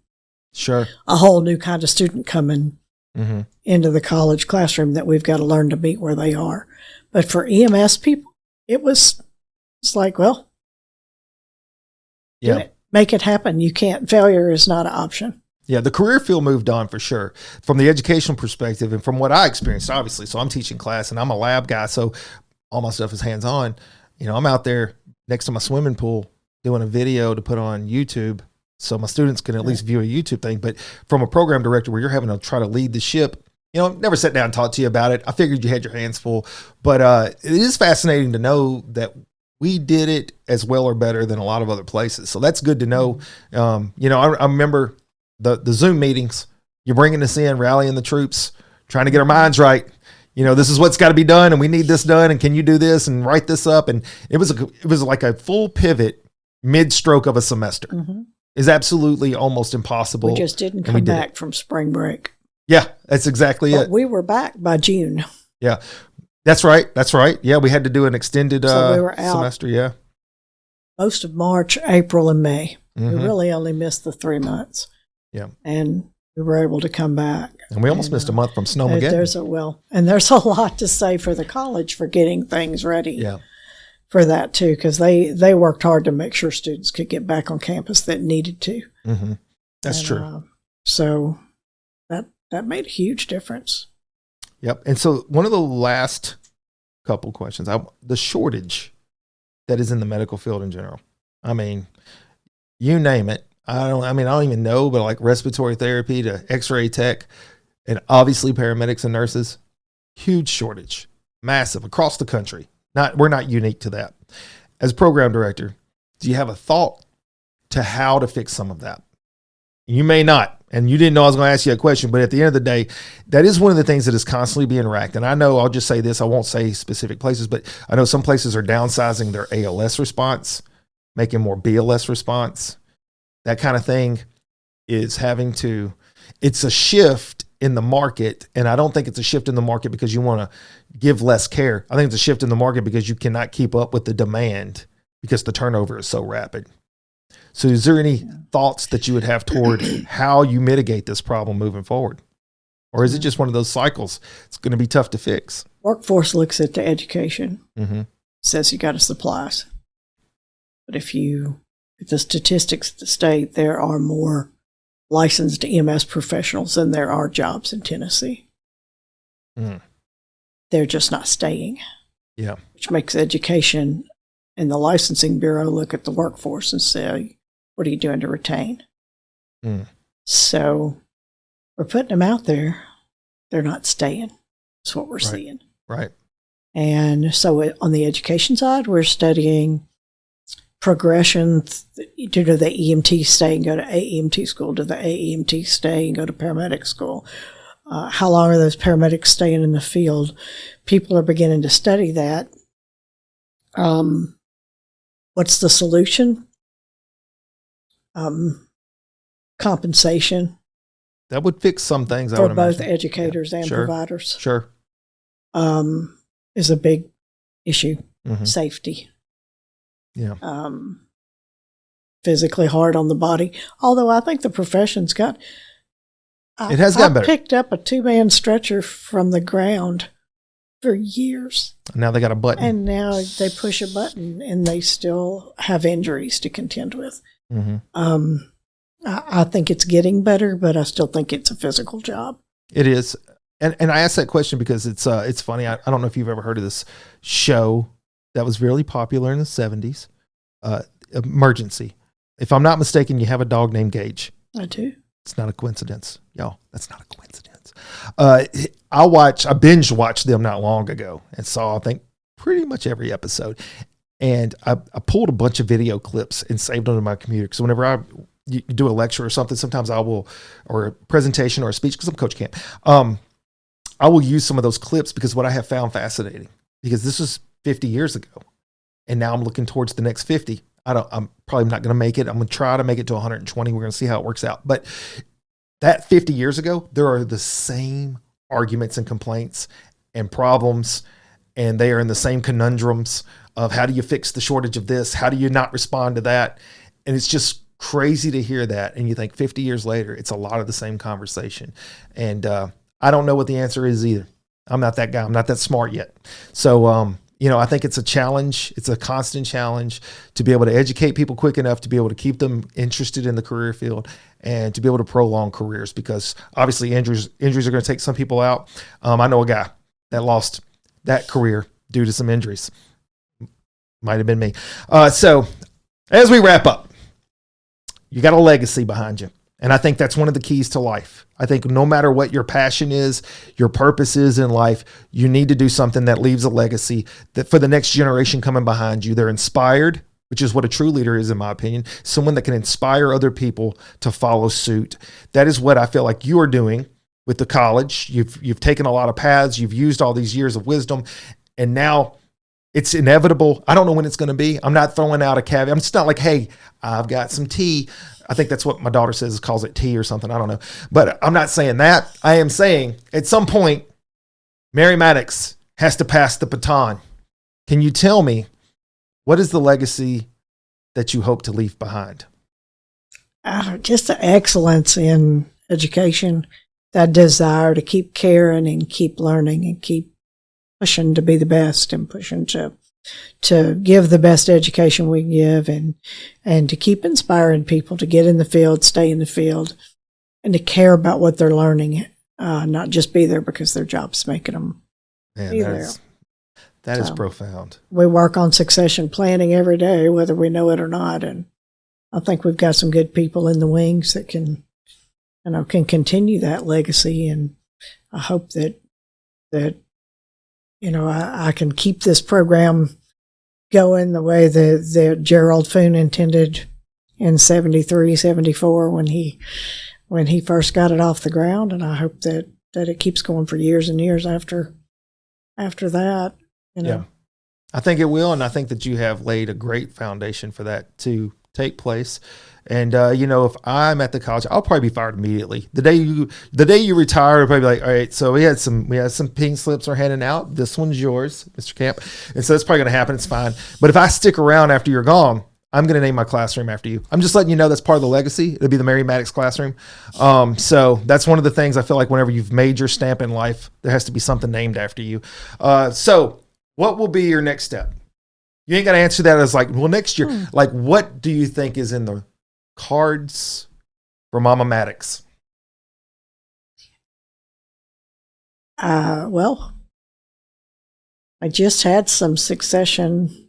Sure. A whole new kind of student coming into the college classroom that we've got to learn to meet where they are. But for EMS people, it's like, well, make it happen. You can't. Failure is not an option. Yeah, the career field moved on for sure from the educational perspective and from what I experienced, obviously. So I'm teaching class and I'm a lab guy, so all my stuff is hands-on. You know, I'm out there next to my swimming pool doing a video to put on YouTube so my students can at least view a YouTube thing. But from a program director where you're having to try to lead the ship, you know, never sat down and talked to you about it. I figured you had your hands full. But it is fascinating to know that we did it as well or better than a lot of other places. So that's good to know. You know, I remember the Zoom meetings, you're bringing us in, rallying the troops, trying to get our minds right. You know, this is what's got to be done and we need this done. And can you do this and write this up? And it was like a full pivot mid-stroke of a semester. Is absolutely almost impossible. We just didn't come back from spring break. Yeah, that's exactly it. We were back by June. Yeah, that's right. That's right. Yeah, we had to do an extended so we were out semester. Yeah. Most of March, April, and May. We really only missed the 3 months. Yeah. And we were able to come back. And we almost missed a month from Snowmageddon. There's a lot to say for the college for getting things ready for that too, because they worked hard to make sure students could get back on campus that needed to. That's true. So that made a huge difference. Yep. And so one of the last couple questions, the shortage that is in the medical field in general. I mean, you name it. I don't even know, but like respiratory therapy to x-ray tech and obviously paramedics and nurses, huge shortage, massive across the country. We're not unique to that. As program director, do you have a thought to how to fix some of that? You may not, and you didn't know I was going to ask you a question, but at the end of the day, that is one of the things that is constantly being racked. And I know, I'll just say this, I won't say specific places, but I know some places are downsizing their ALS response, making more BLS response. That kind of thing is it's a shift in the market. And I don't think it's a shift in the market because you want to give less care. I think it's a shift in the market because you cannot keep up with the demand because the turnover is so rapid. So is there any thoughts that you would have toward how you mitigate this problem moving forward? Or is it just one of those cycles? It's going to be tough to fix. Workforce looks at the education, says you got to supplies. But if the statistics of the state, there are more licensed EMS professionals than there are jobs in Tennessee. They're just not staying. Yeah. Which makes education and the licensing bureau look at the workforce and say, what are you doing to retain? So we're putting them out there. They're not staying. That's what we're seeing. Right. And so on the education side, we're studying progression. Do the EMT stay and go to AEMT school? Do the AEMT stay and go to paramedic school? How long are those paramedics staying in the field? People are beginning to study that. What's the solution? Compensation. That would fix some things, I for would both imagine. educators and providers. Sure. Is a big issue. Safety. Yeah. Physically hard on the body. Although I think the profession's got. It has gotten better. I picked up a 2-man stretcher from the ground for years. Now they got a button. And now they push a button and they still have injuries to contend with. I think it's getting better, but I still think it's a physical job. It is. And I asked that question because it's funny. I don't know if you've ever heard of this show that was really popular in the 70s, Emergency. If I'm not mistaken, you have a dog named Gage. I do. It's not a coincidence. Y'all, that's not a coincidence. I binge watched them not long ago and saw, I think, pretty much every episode. And I pulled a bunch of video clips and saved them in my computer. Because whenever you do a lecture or something, sometimes or a presentation or a speech, because I'm Coach Camp, I will use some of those clips because what I have found fascinating, because this is 50 years ago. And now I'm looking towards the next 50. I'm probably not going to make it. I'm going to try to make it to 120. We're going to see how it works out. But that 50 years ago, there are the same arguments and complaints and problems, and they are in the same conundrums of how do you fix the shortage of this? How do you not respond to that? And it's just crazy to hear that. And you think 50 years later, it's a lot of the same conversation. And I don't know what the answer is either. I'm not that guy. I'm not that smart yet. So, I think it's a challenge. It's a constant challenge to be able to educate people quick enough to be able to keep them interested in the career field and to be able to prolong careers, because obviously injuries are going to take some people out. I know a guy that lost that career due to some injuries. Might have been me. So as we wrap up, you got a legacy behind you. And I think that's one of the keys to life. I think no matter what your passion is, your purpose is in life, you need to do something that leaves a legacy that for the next generation coming behind you, they're inspired, which is what a true leader is, in my opinion. Someone that can inspire other people to follow suit. That is what I feel like you are doing with the college. You've taken a lot of paths. You've used all these years of wisdom, and now it's inevitable. I don't know when it's going to be. I'm not throwing out a caveat. I'm just not like, hey, I've got some tea. I think that's what my daughter says, calls it tea or something. I don't know. But I'm not saying that. I am saying at some point, Merry Mattix has to pass the baton. Can you tell me, what is the legacy that you hope to leave behind? Just the excellence in education, that desire to keep caring and keep learning and keep pushing to be the best and pushing to give the best education we can give, and to keep inspiring people to get in the field, stay in the field, and to care about what they're learning, not just be there because their job's making them be there. That is profound. We work on succession planning every day, whether we know it or not, and I think we've got some good people in the wings that can continue that legacy, and I hope that I can keep this program going the way that Gerald Foon intended in 73, 74 when he first got it off the ground. And I hope that it keeps going for years and years after that. Yeah, I think it will. And I think that you have laid a great foundation for that to take place. And, if I'm at the college, I'll probably be fired immediately. The day you retire, I'll probably be like, all right, so we had some pink slips we're handing out. This one's yours, Mr. Camp. And so that's probably going to happen. It's fine. But if I stick around after you're gone, I'm going to name my classroom after you. I'm just letting you know that's part of the legacy. It'll be the Merry Mattix classroom. So that's one of the things I feel like whenever you've made your stamp in life, there has to be something named after you. So what will be your next step? You ain't got to answer that as like, well, next year. Like, what do you think is in the cards for Mama Mattix? Well, I just had some succession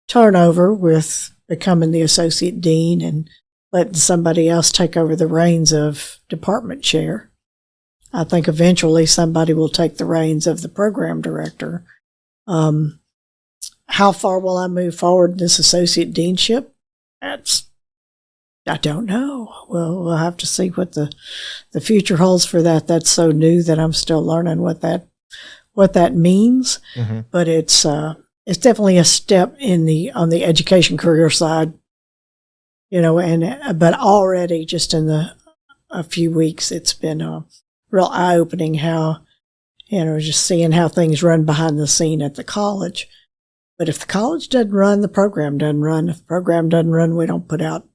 turnover with becoming the associate dean and letting somebody else take over the reins of department chair. I think eventually somebody will take the reins of the program director. How far will I move forward in this associate deanship? I don't know. We'll have to see what the future holds for that. That's so new that I'm still learning what that means. Mm-hmm. But it's definitely a step on the education career side, but already just in a few weeks, it's been real eye-opening how, just seeing how things run behind the scene at the college. But if the college doesn't run, the program doesn't run. If the program doesn't run, we don't put out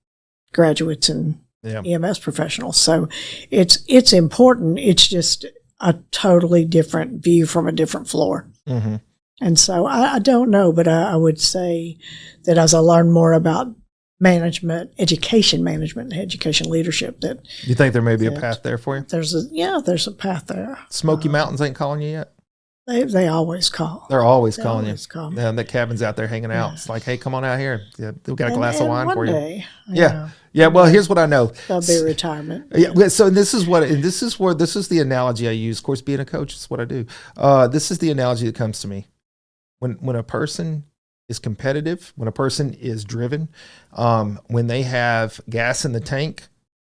graduates and EMS professionals. So it's important. It's just a totally different view from a different floor. Mm-hmm. And so I don't know, but I would say that as I learn more about education management, and education leadership, that you think there may be a path there for you? There's a path there. Smoky Mountains ain't calling you yet? They always call. They're always calling you. Call me. Yeah, and that cabin's out there hanging out. Yeah. It's like, hey, come on out here. Yeah, we've got a glass of wine for you. Yeah. Well, here's what I know. There'll be retirement. Yeah. So this is the analogy I use. Of course, being a coach is what I do. This is the analogy that comes to me. When a person is competitive, when a person is driven, when they have gas in the tank,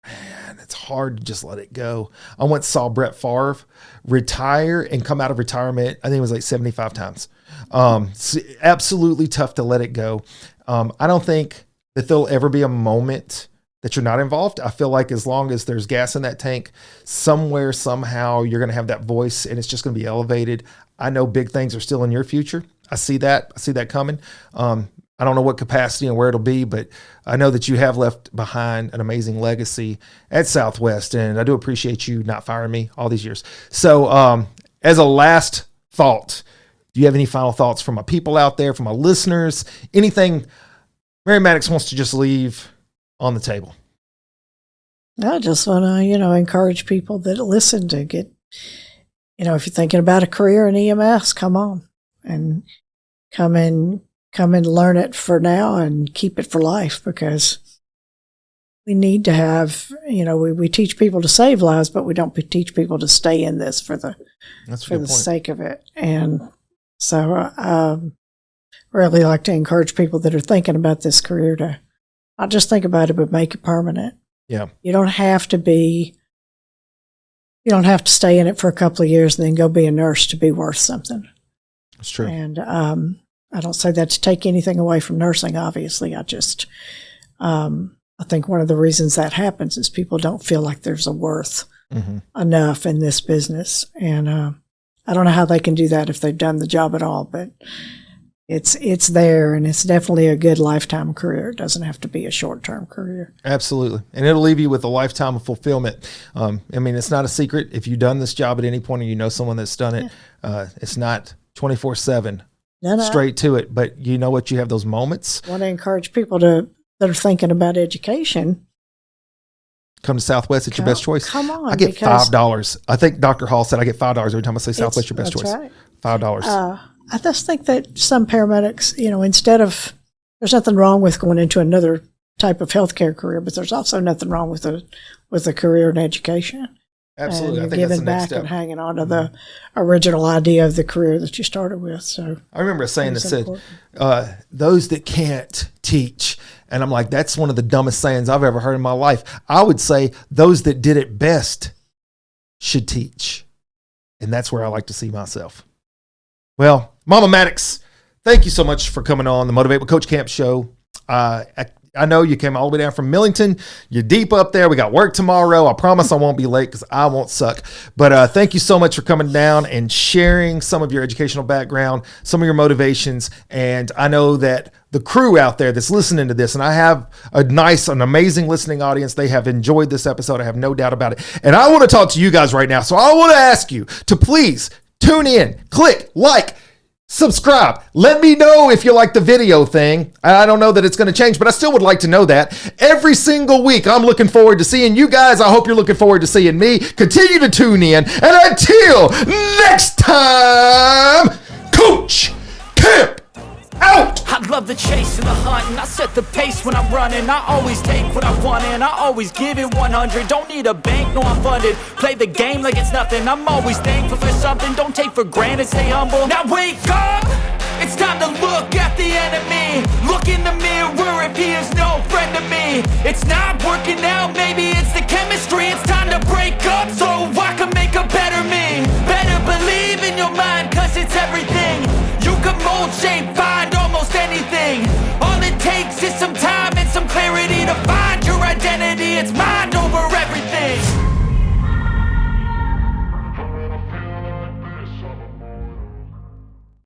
man, it's hard to just let it go. I once saw Brett Favre retire and come out of retirement. I think it was like 75 times. It's absolutely tough to let it go. I don't think that there'll ever be a moment that you're not involved. I feel like as long as there's gas in that tank, somewhere, somehow, you're going to have that voice and it's just going to be elevated. I know big things are still in your future. I see that. I see that coming. I don't know what capacity and where it'll be, but I know that you have left behind an amazing legacy at Southwest, and I do appreciate you not firing me all these years. So as a last thought, do you have any final thoughts from my people out there, from my listeners, anything Merry Mattix wants to just leave on the table? I just want to, encourage people that listen to get, if you're thinking about a career in EMS, come on and come and learn it for now and keep it for life, because we need to have, we teach people to save lives, but we don't teach people to stay in this for the sake of it. And so I really like to encourage people that are thinking about this career to not just think about it, but make it permanent. Yeah. You don't have to stay in it for a couple of years and then go be a nurse to be worth something. That's true. And I don't say that to take anything away from nursing, obviously. I just, I think one of the reasons that happens is people don't feel like there's a worth enough in this business. And I don't know how they can do that if they've done the job at all, but it's there, and it's definitely a good lifetime career. It doesn't have to be a short-term career. Absolutely. And it'll leave you with a lifetime of fulfillment. It's not a secret. If you've done this job at any point or you know someone that's done it, it's not 24/7 straight to it, but you know what? You have those moments. I want to encourage people that are thinking about education. Come to Southwest. It's your best choice. Come on. I get $5. I think Dr. Hall said I get $5 every time I say Southwest, your best choice. Right. $5. I just think that some paramedics, instead of, there's nothing wrong with going into another type of healthcare career, but there's also nothing wrong with a career in education. Absolutely. And I think you're that's giving the next back step. and hanging on to the original idea of the career that you started with. So I remember a saying that said, those that can't teach. And I'm like, that's one of the dumbest sayings I've ever heard in my life. I would say those that did it best should teach. And that's where I like to see myself. Well, Mama Mattix, thank you so much for coming on the Motivate with Coach Camp show. I know you came all the way down from Millington. You're deep up there. We got work tomorrow. I promise I won't be late because I won't suck. But thank you so much for coming down and sharing some of your educational background, some of your motivations. And I know that the crew out there that's listening to this, and I have an amazing listening audience. They have enjoyed this episode. I have no doubt about it. And I want to talk to you guys right now. So I want to ask you to please tune in, click, like, subscribe. Let me know if you like the video thing. I don't know that it's going to change, but I still would like to know that. Every single week, I'm looking forward to seeing you guys. I hope you're looking forward to seeing me. Continue to tune in. And until next time, Coach Camp out. I love the chase and the hunt, and I set the pace when I'm running. I always take what I want and I always give it 100. Don't need a bank, no, I'm funded. Play the game like it's nothing. I'm always thankful for something. Don't take for granted, stay humble. Now wake up, it's time to look at the enemy. Look in the mirror if he is no friend to me. It's not working out, maybe it's the chemistry. It's time to break up so I can make a better me. Better believe in your mind, cause it's everything. You can mold, shape,